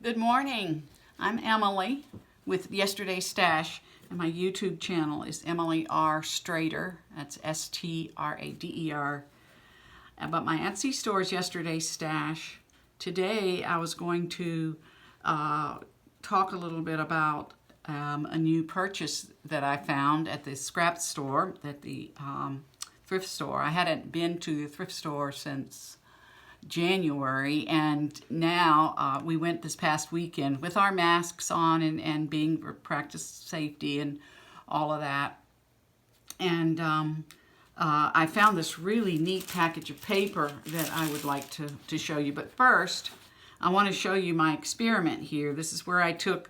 Good morning. I'm Emily with Yesterday's Stash, and my YouTube channel is Emily R. Strader. That's S-T-R-A-D-E-R. But my Etsy store is Yesterday's Stash. Today I was going to talk a little bit about a new purchase that I found at the scrap store, at the thrift store. I hadn't been to the thrift store since January, and now we went this past weekend with our masks on and being practice safety and all of that. And I found this really neat package of paper that I would like to show you. But first, I want to show you my experiment here. This is where I took,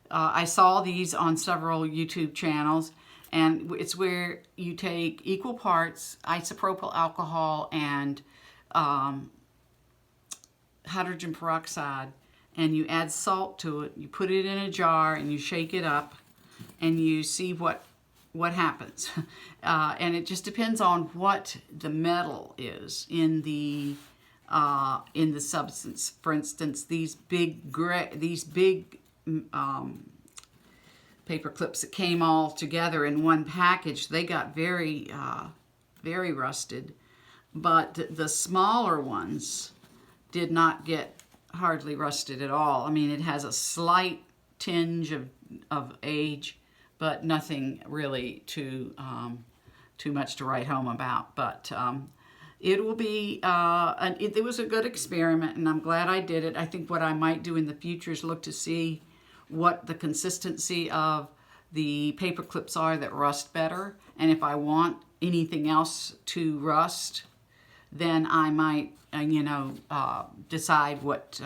I saw these on several YouTube channels, and it's where you take equal parts isopropyl alcohol and hydrogen peroxide, and you add salt to it. You put it in a jar and you shake it up and you see what happens. And it just depends on what the metal is in the substance. For instance, these big paper clips that came all together in one package, they got very rusted. But the smaller ones did not get hardly rusted at all. I mean, it has a slight tinge of age, but nothing really too much to write home about. But it will be, it was a good experiment, and I'm glad I did it. I think what I might do in the future is look to see what the consistency of the paper clips are that rust better, and if I want anything else to rust, then I might, decide what,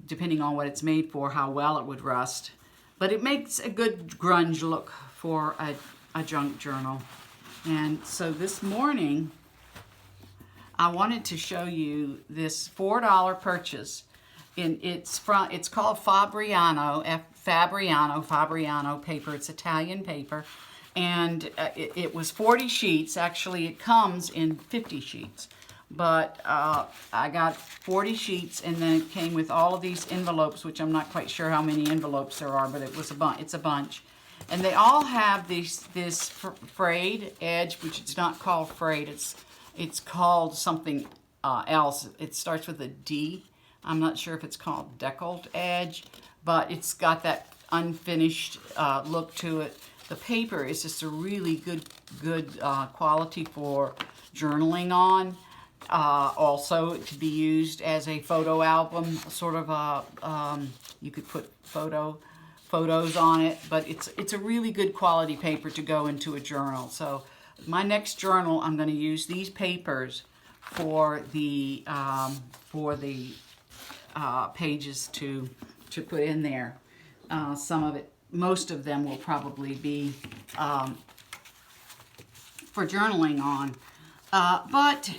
depending on what it's made for, how well it would rust. But it makes a good grunge look for a junk journal. And so this morning, I wanted to show you this $4 purchase. It's called Fabriano paper. It's Italian paper. And it was 40 sheets. Actually, it comes in 50 sheets. But I got 40 sheets, and then it came with all of these envelopes, which I'm not quite sure how many envelopes there are, but it's a bunch. And they all have this frayed edge, which it's not called frayed. It's called something else. It starts with a D. I'm not sure if it's called deckled edge, but it's got that unfinished look to it. The paper is just a really good quality for journaling on. Also to be used as a photo album, sort of you could put photos on it, but it's a really good quality paper to go into a journal. So my next journal, I'm going to use these papers for the pages to put in there. Most of them will probably be for journaling on, but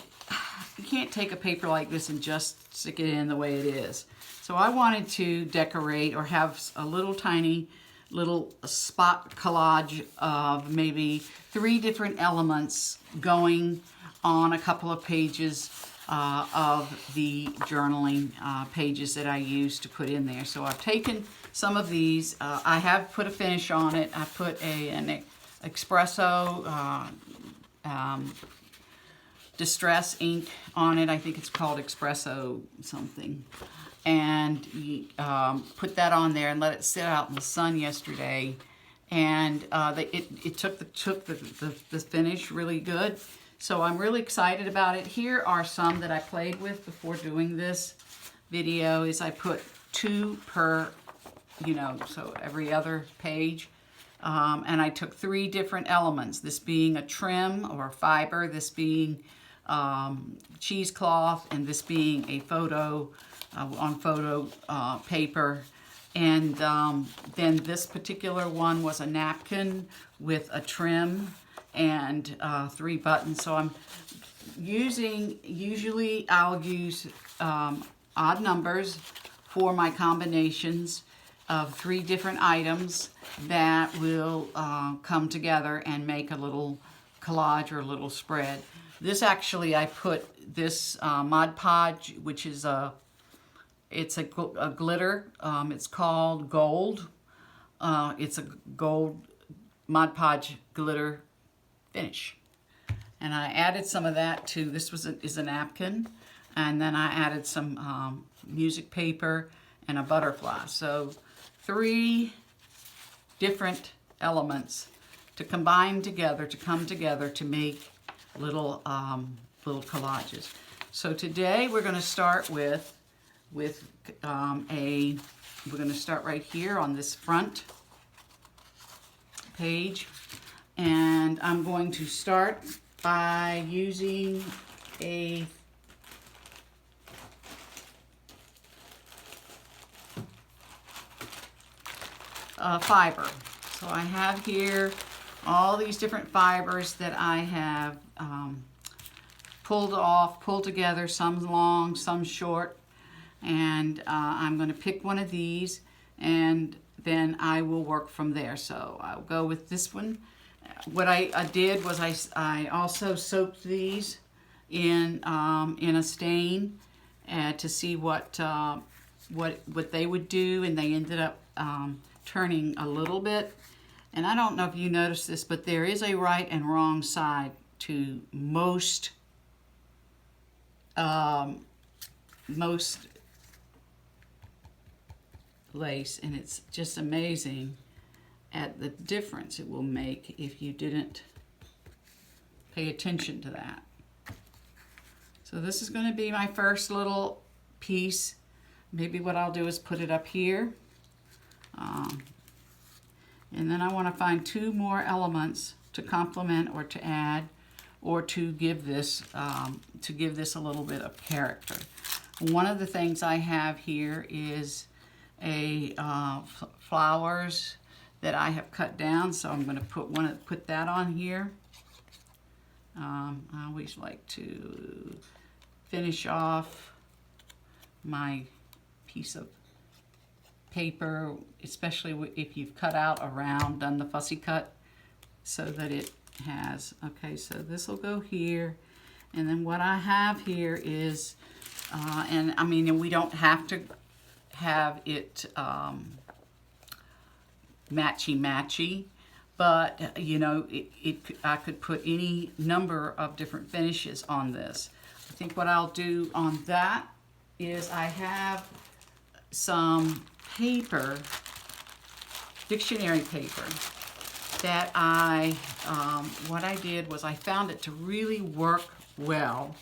you can't take a paper like this and just stick it in the way it is. So I wanted to decorate or have a tiny little spot collage of maybe 3 different elements going on a couple of pages of the journaling pages that I use to put in there. So I've taken some of these. I have put a finish on it. I put an espresso distress ink on it. I think it's called espresso something. And put that on there and let it sit out in the sun yesterday. And it took the finish really good. So I'm really excited about it. Here are some that I played with before doing this video. I put 2 per, so every other page. And I took 3 different elements, this being a trim or fiber, this being cheesecloth, and this being a photo on photo paper. And then this particular one was a napkin with a trim and 3 buttons. So I'm usually I'll use odd numbers for my combinations of 3 different items that will come together and make a little collage or a little spread. This actually, I put this Mod Podge, which is a it's a glitter. It's called Gold. It's a gold Mod Podge glitter finish. And I added some of that to, this is a napkin. And then I added some music paper and a butterfly. So 3 different elements to combine together, to come together to make little collages. So today we're going to start with we're going to start right here on this front page, and I'm going to start by using a fiber. So I have here all these different fibers that I have pulled together, some long, some short, and I'm going to pick one of these and then I will work from there. So I'll go with this one. What I did was I also soaked these in a stain to see what they would do, and they ended up turning a little bit. And I don't know if you noticed this, but there is a right and wrong side to most lace, and it's just amazing at the difference it will make if you didn't pay attention to that. So this is going to be my first little piece. Maybe what I'll do is put it up here. And then I want to find 2 more elements to complement or to add or to give this a little bit of character. One of the things I have here is a flowers that I have cut down, so I'm going to put that on here. I always like to finish off my piece of paper, especially if you've cut out around, done the fussy cut, so that it has, okay, so this will go here. And then what I have here is, and I mean, we don't have to have it matchy-matchy, but you know, I could put any number of different finishes on this. I think what I'll do on that is I have some paper, dictionary paper, that what I did was I found it to really work well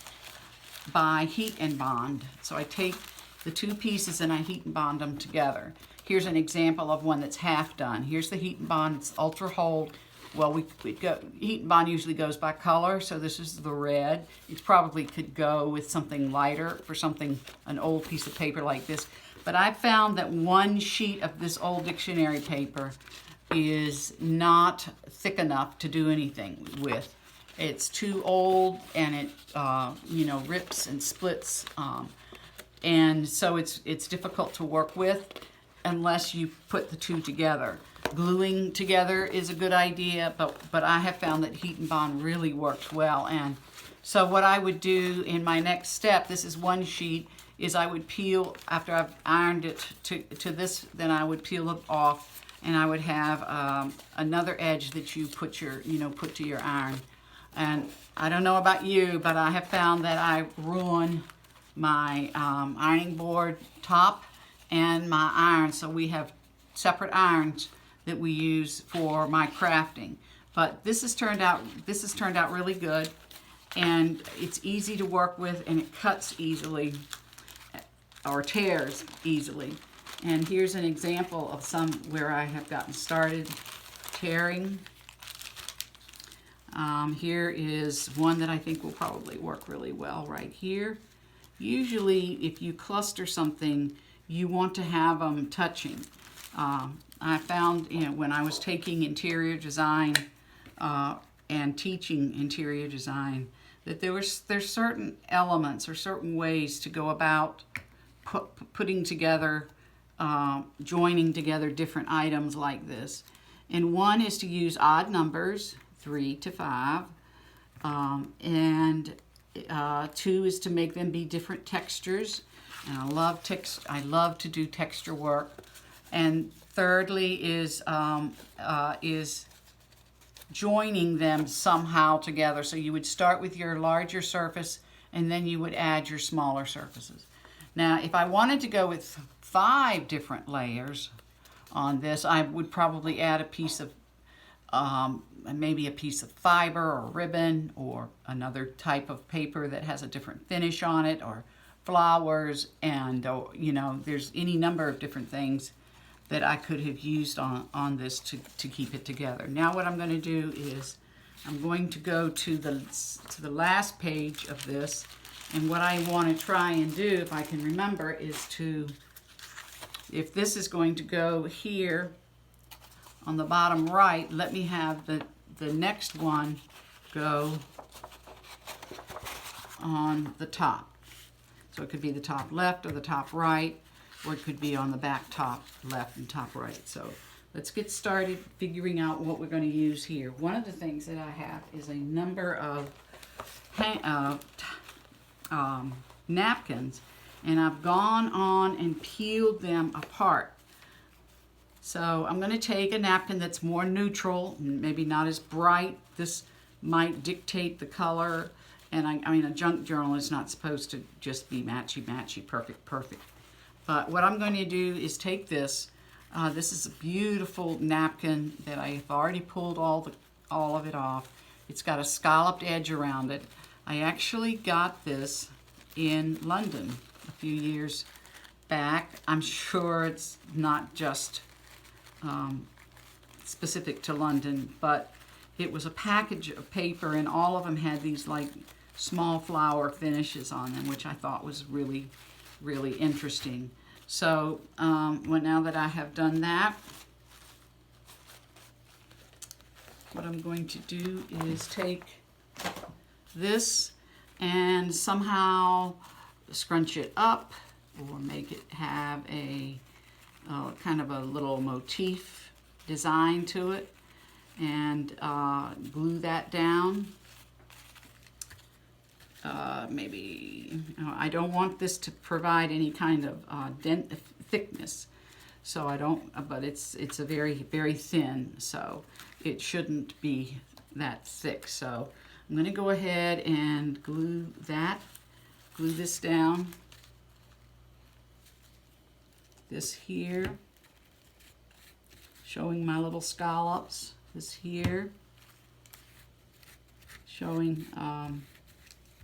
by heat and bond. So I take the 2 pieces and I heat and bond them together. Here's an example of one that's half done. Here's the heat and bond, it's ultra hold. Well, heat and bond usually goes by color, so this is the red. It probably could go with something lighter for an old piece of paper like this. But I found that 1 sheet of this old dictionary paper is not thick enough to do anything with. It's too old, and it you know, rips and splits, and so it's difficult to work with unless you put the 2 together. Gluing together is a good idea, but I have found that heat and bond really works well. And so what I would do in my next step, this is 1 sheet, is I would peel, after I've ironed it to this, then I would peel it off, and I would have another edge that you put to your iron. And I don't know about you, but I have found that I ruin my ironing board top and my iron, so we have separate irons that we use for my crafting. But this has turned out really good, and it's easy to work with, and it cuts easily or tears easily. And here's an example of some where I have gotten started tearing. Here is one that I think will probably work really well right here. Usually if you cluster something, you want to have them touching. I found, you know, when I was taking interior design and teaching interior design, that there's certain elements or certain ways to go about putting together, joining together different items like this. And one is to use odd numbers, 3 to 5, and 2 is to make them be different textures. And I love to do texture work. And thirdly is joining them somehow together. So you would start with your larger surface and then you would add your smaller surfaces. Now, if I wanted to go with 5 different layers on this, I would probably add a piece of, maybe a piece of fiber or ribbon or another type of paper that has a different finish on it, or flowers, and you know, there's any number of different things that I could have used on this to keep it together. Now what I'm going to do is I'm going to go to the last page of this, and what I want to try and do, if I can remember, is to, if this is going to go here on the bottom right, let me have the next one go on the top. So it could be the top left or the top right, or it could be on the back top left and top right. So let's get started figuring out what we're going to use here. One of the things that I have is a number of napkins, and I've gone on and peeled them apart. So I'm going to take a napkin that's more neutral, maybe not as bright. This might dictate the color. And I mean, a junk journal is not supposed to just be matchy, perfect. But what I'm going to do is take this. This is a beautiful napkin that I've already pulled all of it off. It's got a scalloped edge around it. I actually got this in London a few years back. I'm sure it's not just specific to London, but it was a package of paper, and all of them had these like small flower finishes on them, which I thought was really, really interesting. So now that I have done that, what I'm going to do is take this and somehow scrunch it up, or make it have a kind of a little motif design to it, and glue that down. Maybe, I don't want this to provide any kind of thickness, so I don't, but it's a very, very thin, so it shouldn't be that thick. So I'm going to go ahead and glue this down. This here, showing my little scallops. This here, showing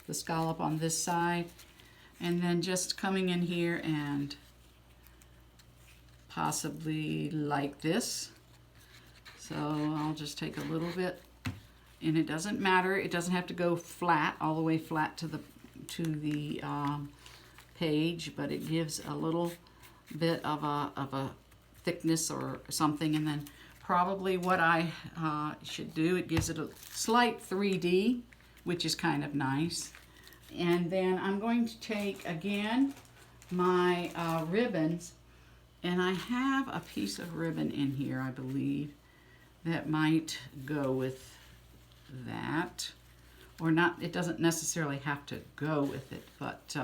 the scallop on this side, and then just coming in here and possibly like this. So I'll just take a little bit, and it doesn't matter, it doesn't have to go flat, all the way flat to the page, but it gives a little bit of a thickness or something. And then probably what I should do, it gives it a slight 3D, which is kind of nice. And then I'm going to take again my ribbons, and I have a piece of ribbon in here, I believe, that might go with that, or not. It doesn't necessarily have to go with it, but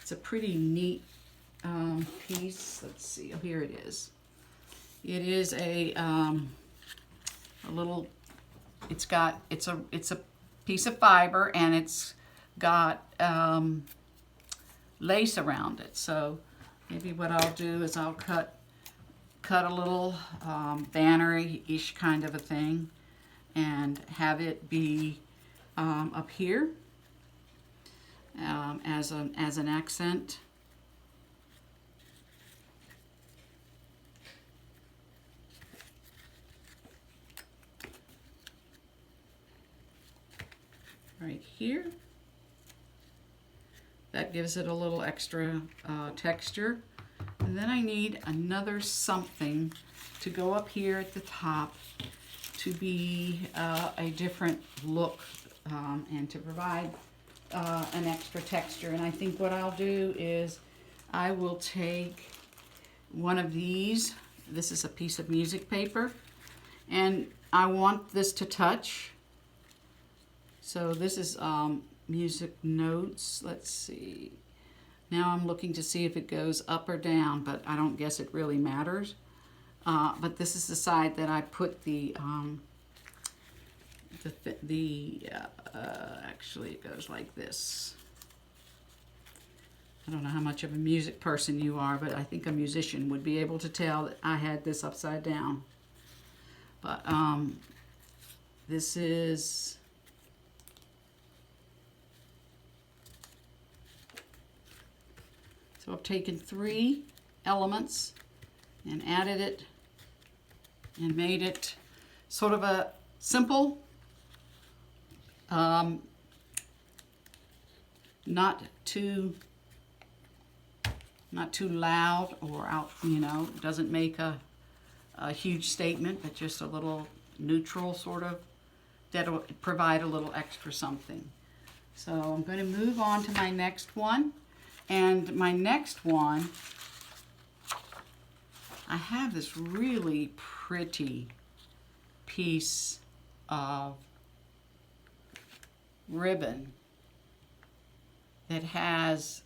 it's a pretty neat piece. Let's see, oh, here it is. It is a little, it's a piece of fiber, and it's got lace around it. So maybe what I'll do is I'll cut a little banner-ish kind of a thing, and have it be up here as an accent. Right here. That gives it a little extra texture. And then I need another something to go up here at the top to be a different look, and to provide an extra texture. And I think what I'll do is I will take one of these. This is a piece of music paper, and I want this to touch. So this is music notes. Let's see. Now I'm looking to see if it goes up or down, but I don't guess it really matters. But this is the side that I put actually it goes like this. I don't know how much of a music person you are, but I think a musician would be able to tell that I had this upside down. But this is so I've taken 3 elements and added it and made it sort of a simple, not too loud or out, doesn't make a huge statement, but just a little neutral sort of, that'll provide a little extra something. So I'm going to move on to my next one. And my next one, I have this really pretty piece of ribbon that has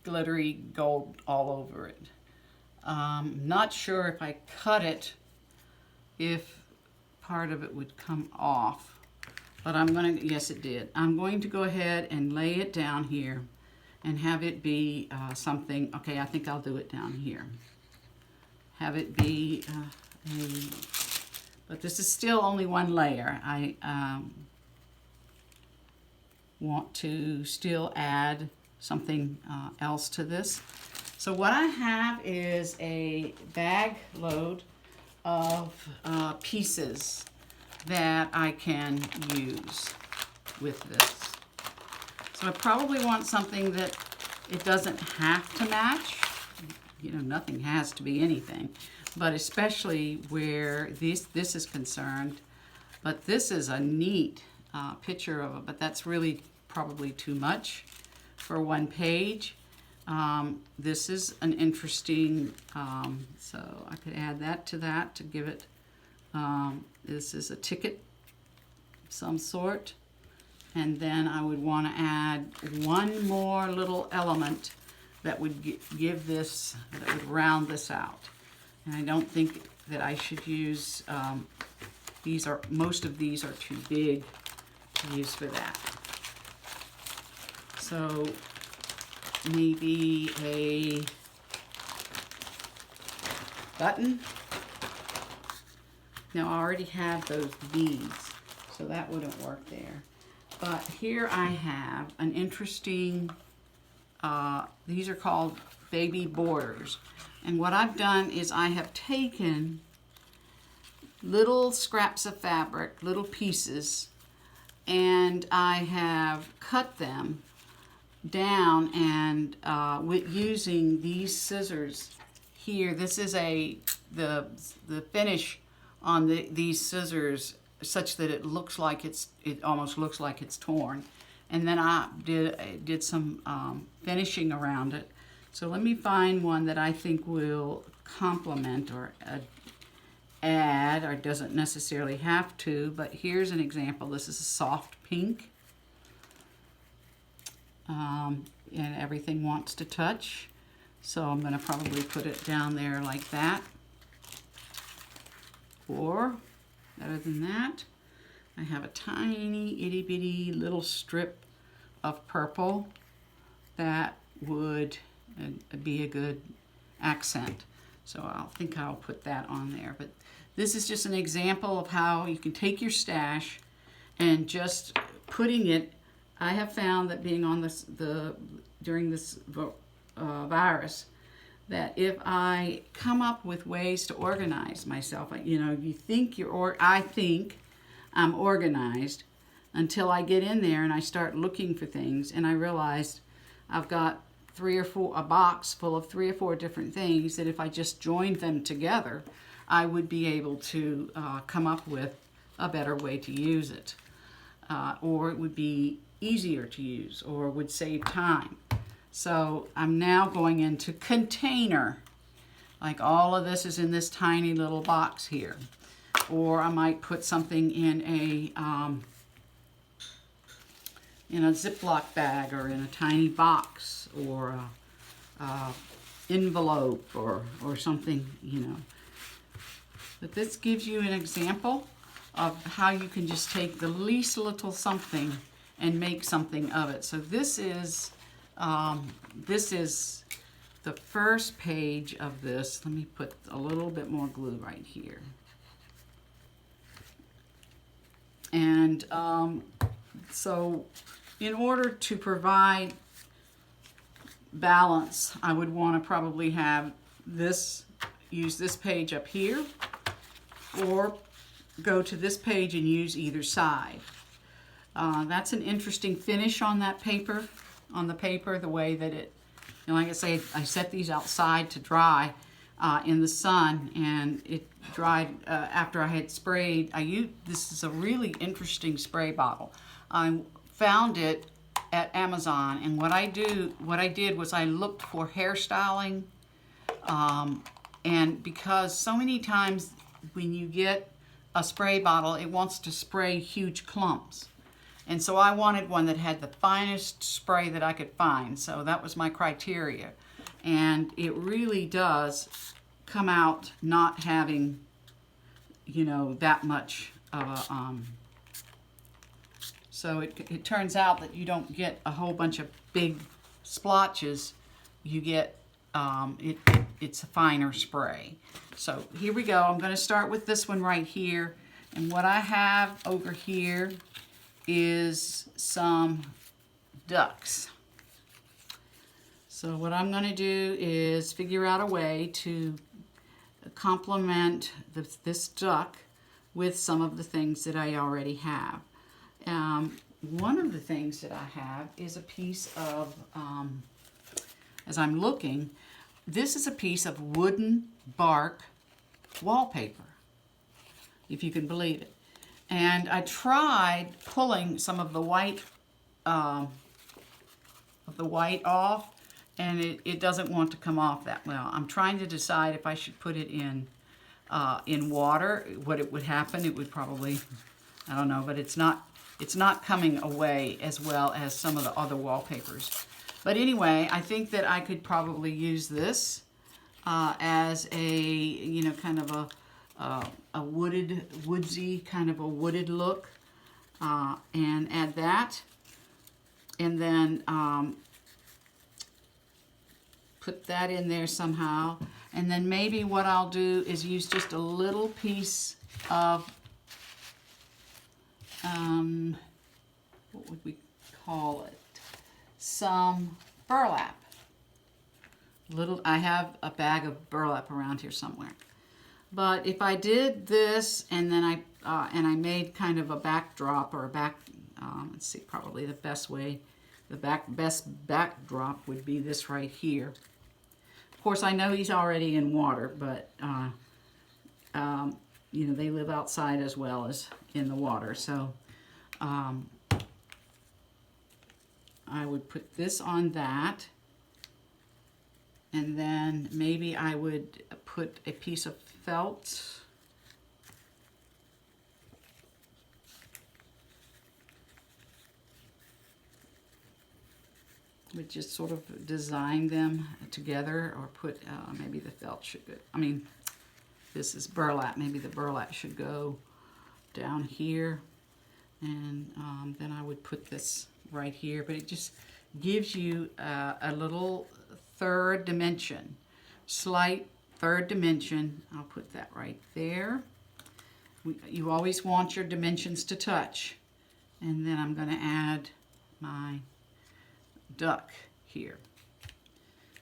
glittery gold all over it. Not sure if I cut it, if part of it would come off, but I'm going to, yes it did. I'm going to go ahead and lay it down here and have it be something, okay, I think I'll do it down here. Have it be but this is still only one layer. I want to still add something else to this. So what I have is a bag load of pieces that I can use with this. So I probably want something that it doesn't have to match. Nothing has to be anything, but especially where this is concerned. But this is a neat picture of it, but that's really probably too much for one page. This is an interesting, so I could add that to give it, this is a ticket of some sort. And then I would want to add one more little element that would give this, that would round this out. And I don't think that I should use, most of these are too big to use for that. So maybe a button. Now I already have those beads, so that wouldn't work there. But here I have an interesting, these are called baby borders. And what I've done is I have taken little scraps of fabric, little pieces, and I have cut them down and using these scissors here. This is the finish on these scissors, such that it almost looks like it's torn. And then I did some finishing around it. So let me find one that I think will complement or add, or doesn't necessarily have to, but here's an example. This is a soft pink. And everything wants to touch. So I'm going to probably put it down there like that. Or, better than that, I have a tiny itty bitty little strip of purple that would be a good accent. So I think I'll put that on there. But this is just an example of how you can take your stash and just putting it. I have found that being on during this virus, that if I come up with ways to organize myself, you think I think I'm organized until I get in there and I start looking for things, and I realized I've got a box full of 3 or 4 different things that if I just joined them together, I would be able to come up with a better way to use it, or it would be easier to use, or would save time. So I'm now going into container. Like all of this is in this tiny little box here. Or I might put something in in a Ziploc bag or in a tiny box or a envelope or something, you know. But this gives you an example of how you can just take the least little something and make something of it. So this is the first page of this. Let me put a little bit more glue right here. And so in order to provide balance, I would want to probably have this, use this page up here, or go to this page and use either side. That's an interesting finish on that paper, the way that it, you know, like I say, I set these outside to dry in the sun, and it dried after I had sprayed. This is a really interesting spray bottle. I found it at Amazon, and what I did was I looked for hairstyling, and because so many times when you get a spray bottle, it wants to spray huge clumps. And so I wanted one that had the finest spray that I could find. So that was my criteria. And it really does come out not having, you know, that much of a, so it turns out that you don't get a whole bunch of big splotches. You get, it's a finer spray. So here we go. I'm going to start with this one right here. And what I have over here is some ducks. So what I'm going to do is figure out a way to complement this duck with some of the things that I already have. One of the things that I have is a piece of, as I'm looking, this is a piece of wooden bark wallpaper, if you can believe it. And I tried pulling some of the white off, and it doesn't want to come off that well. I'm trying to decide if I should put it in water, what it would happen. It would probably, I don't know, but it's not coming away as well as some of the other wallpapers. But anyway, I think that I could probably use this as a, you know, kind of a woodsy, kind of a wooded look, and add that, and then put that in there somehow. And then maybe what I'll do is use just a little piece of, what would we call it? Some burlap. I have a bag of burlap around here somewhere. But if I did this and then I made kind of a backdrop or a let's see, probably the best way, best backdrop would be this right here. Of course, I know he's already in water, but you know, they live outside as well as in the water. So I would put this on that, and then maybe I would put a piece of felt. Would just sort of design them together, or put, maybe the felt should go, I mean, this is burlap, maybe the burlap should go down here, and then I would put this right here, but it just gives you a little third dimension, slight third dimension. I'll put that right there. You always want your dimensions to touch. And then I'm going to add my duck here.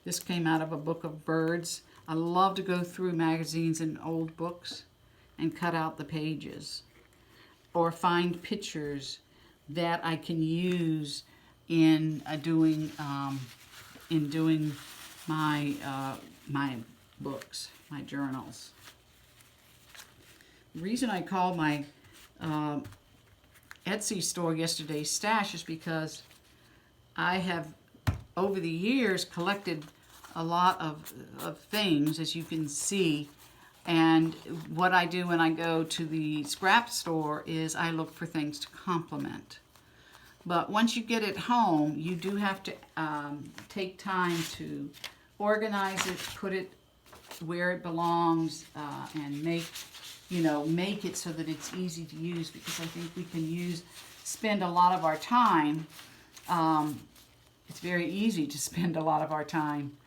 This came out of a book of birds. I love to go through magazines and old books and cut out the pages, or find pictures that I can use in doing my my books, my journals. The reason I call my Etsy store Yesterday's Stash is because I have, over the years, collected a lot of things, as you can see. And what I do when I go to the scrap store is I look for things to complement. But once you get it home, you do have to take time to organize it, put it where it belongs, and make it so that it's easy to use, because I think we can spend a lot of our time. It's very easy to spend a lot of our time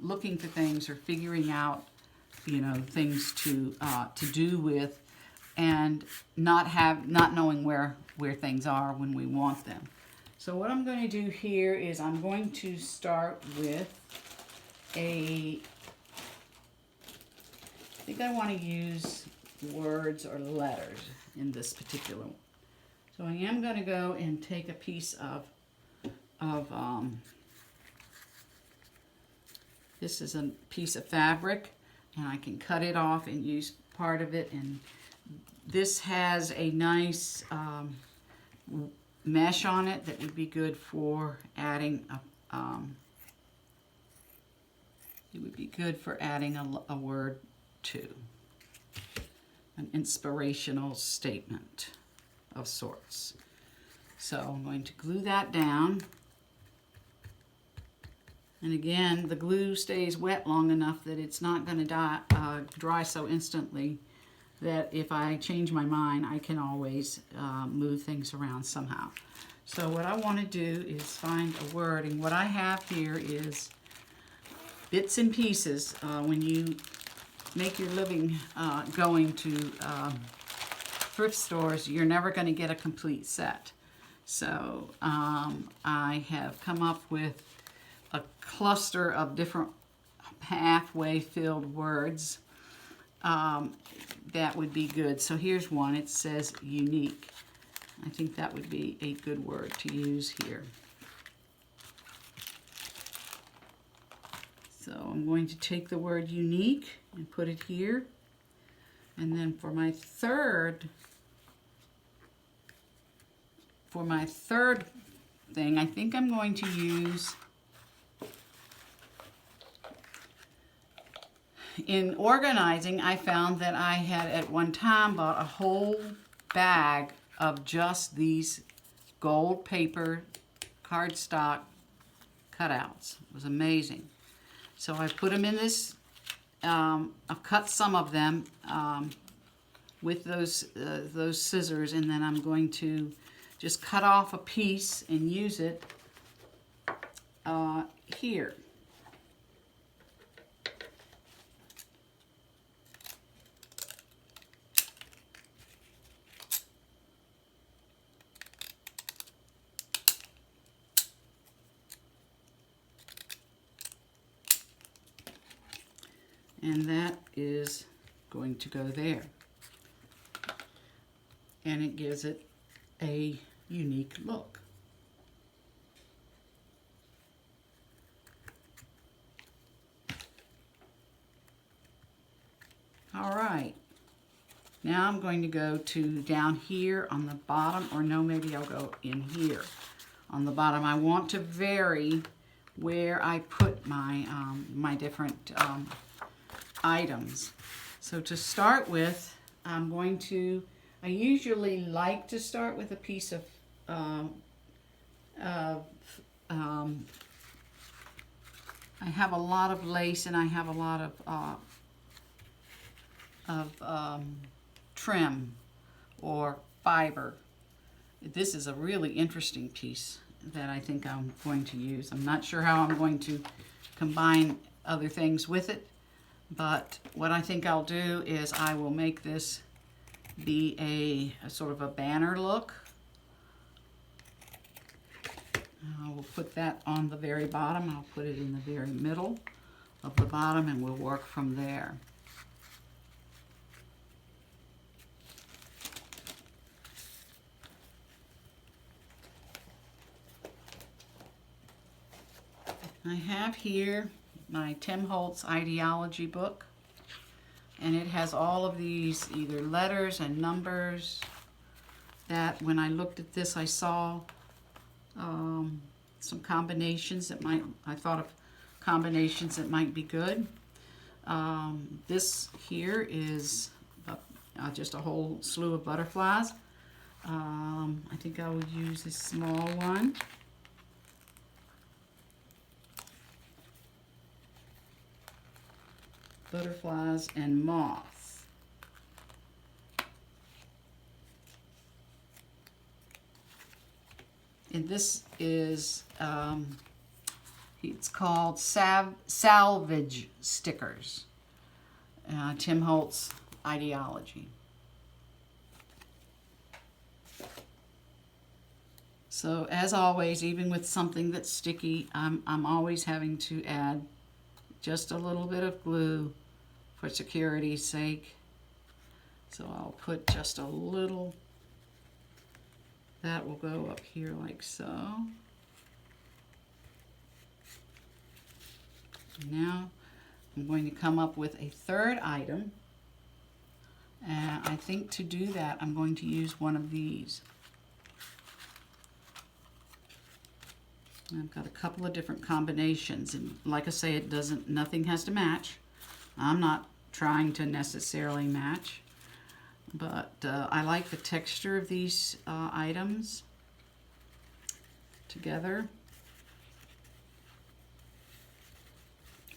looking for things or figuring out, things to do with, and not knowing where things are when we want them. So what I'm going to do here is I'm going to start with I think I want to use words or letters in this particular one. So I am going to go and take a piece of this is a piece of fabric, and I can cut it off and use part of it. And this has a nice mesh on it that would be good for adding a word to, an inspirational statement of sorts. So I'm going to glue that down. And again, the glue stays wet long enough that it's not going to dry so instantly that if I change my mind, I can always move things around somehow. So what I want to do is find a word, and what I have here is bits and pieces. When you make your living going to thrift stores, you're never going to get a complete set. So I have come up with a cluster of different halfway filled words that would be good. So here's one. It says unique. I think that would be a good word to use here. So I'm going to take the word unique and put it here. And then for my third thing, I think I'm going to use, in organizing, I found that I had at one time bought a whole bag of just these gold paper cardstock cutouts. It was amazing. So I put them in this, I've cut some of them with those scissors, and then I'm going to just cut off a piece and use it here. And that is going to go there. And it gives it a unique look. All right. Now I'm going to go to down here on the bottom, or no, maybe I'll go in here on the bottom. I want to vary where I put my my different items. So to start with, I usually like to start with a piece of I have a lot of lace, and I have a lot of trim or fiber. This is a really interesting piece that I think I'm going to use. I'm not sure how I'm going to combine other things with it, but what I think I'll do is I will make this be a sort of a banner look. I will put that on the very bottom. I'll put it in the very middle of the bottom, and we'll work from there. I have here my Tim Holtz ideology book, and it has all of these either letters and numbers that when I looked at this I saw some combinations that I thought of combinations that might be good. This here is just a whole slew of butterflies. I think I would use a small one. Butterflies and moths. And this is, it's called salvage stickers. Tim Holtz ideology. So as always, even with something that's sticky, I'm always having to add just a little bit of glue for security's sake. So I'll put just a little. That will go up here like so. Now I'm going to come up with a third item. And I think to do that, I'm going to use one of these. I've got a couple of different combinations, and like I say, nothing has to match. I'm not trying to necessarily match, but I like the texture of these items together.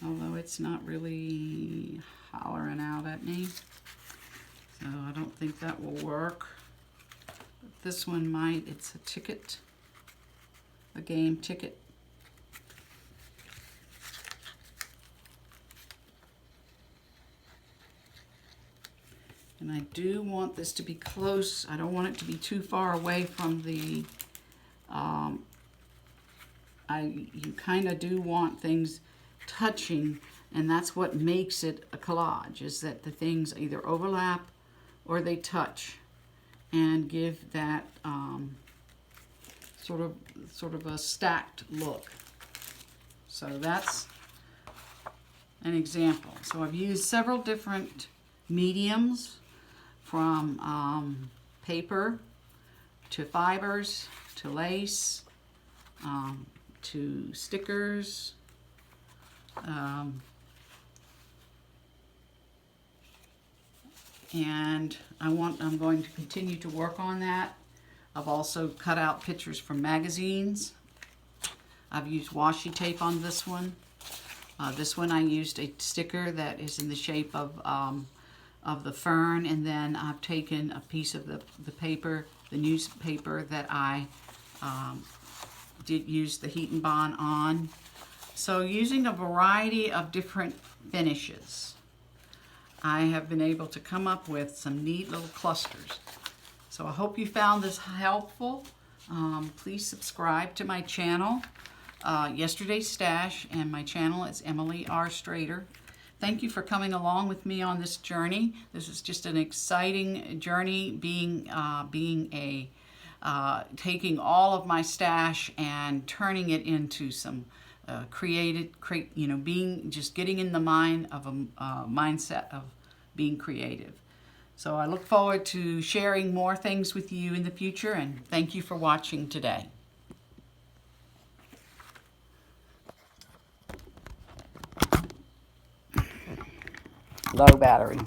Although it's not really hollering out at me, so I don't think that will work. But this one might. It's a ticket. A game ticket. And I do want this to be close. I don't want it to be too far away from the, you kind of do want things touching, and that's what makes it a collage, is that the things either overlap or they touch and give that sort of a stacked look. So that's an example. So I've used several different mediums, from paper to fibers to lace to stickers. And I'm going to continue to work on that. I've also cut out pictures from magazines. I've used washi tape on this one. This one I used a sticker that is in the shape of the fern, and then I've taken a piece of the paper, the newspaper that I did use the heat and bond on. So using a variety of different finishes, I have been able to come up with some neat little clusters. So I hope you found this helpful. Please subscribe to my channel, Yesterday's Stash, and my channel is Emily R. Strader. Thank you for coming along with me on this journey. This is just an exciting journey, being taking all of my stash and turning it into some getting in the mind of a mindset of being creative. So I look forward to sharing more things with you in the future, and thank you for watching today. Low battery.